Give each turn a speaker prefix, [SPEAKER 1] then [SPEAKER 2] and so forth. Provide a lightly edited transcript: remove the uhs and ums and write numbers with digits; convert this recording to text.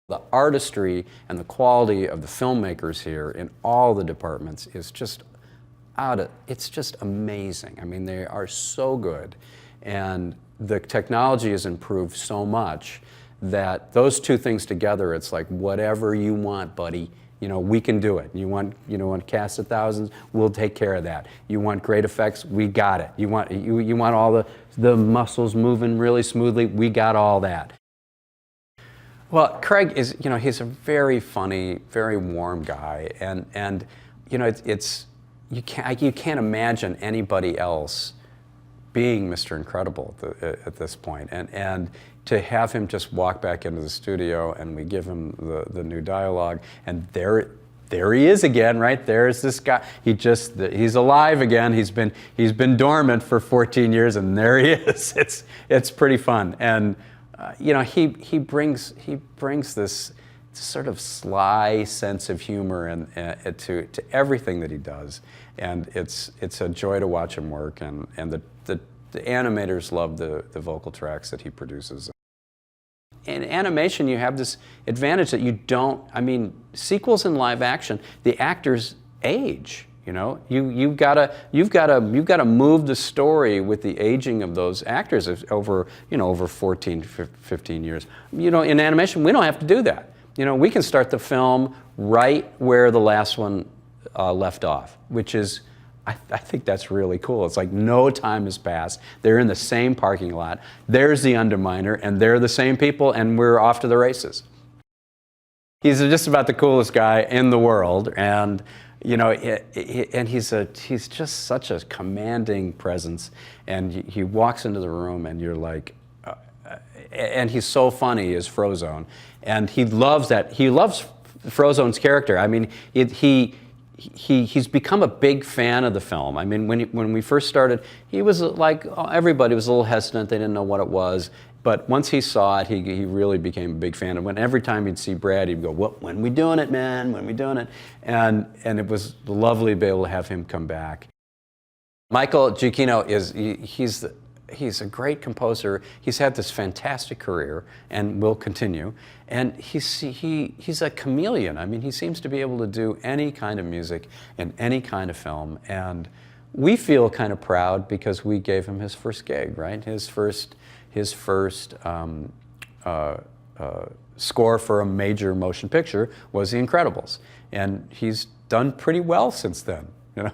[SPEAKER 1] The artistry and the quality of the filmmakers here in all the departments is just it's just amazing. I mean, they are so good. And the technology has improved so much that those two things together, it's like, whatever you want, buddy, you know, we can do it. You want to cast of thousands, we'll take care of that. You want great effects, we got it. You want all the muscles moving really smoothly, we got all that. Well, Craig is, you know, he's a very funny, very warm guy, and you know, you can't imagine anybody else being Mr. Incredible at this point, and to have him just walk back into the studio and we give him the new dialogue, and there he is again, right? There's this guy. He's alive again. He's been dormant for 14 years, and there he is. It's pretty fun, and. You know, he brings this sort of sly sense of humor to everything that he does, and it's a joy to watch him work. And the animators love the vocal tracks that he produces. In animation, you have this advantage that you don't. I mean, sequels in live action, the actors age. You know, you've got to move the story with the aging of those actors over 14, 15 years. You know, in animation, we don't have to do that. You know, we can start the film right where the last one left off, which is, I think that's really cool. It's like no time has passed. They're in the same parking lot. There's the Underminer, and they're the same people, and we're off to the races. He's just about the coolest guy in the world, and you know, and he's just such a commanding presence, and he walks into the room, and you're like, and he's so funny as Frozone, and he loves that. He loves Frozone's character. I mean, he's become a big fan of the film. I mean, when we first started, he was like, everybody was a little hesitant. They didn't know what it was. But once he saw it, he really became a big fan. And every time he'd see Brad, he'd go, "Well, when we doing it, man? When we doing it?" And it was lovely to be able to have him come back. Michael Giacchino he's a great composer. He's had this fantastic career and will continue. And he's a chameleon. I mean, he seems to be able to do any kind of music in any kind of film. And we feel kind of proud because we gave him his first gig, right? His first score for a major motion picture was The Incredibles, and he's done pretty well since then, you know.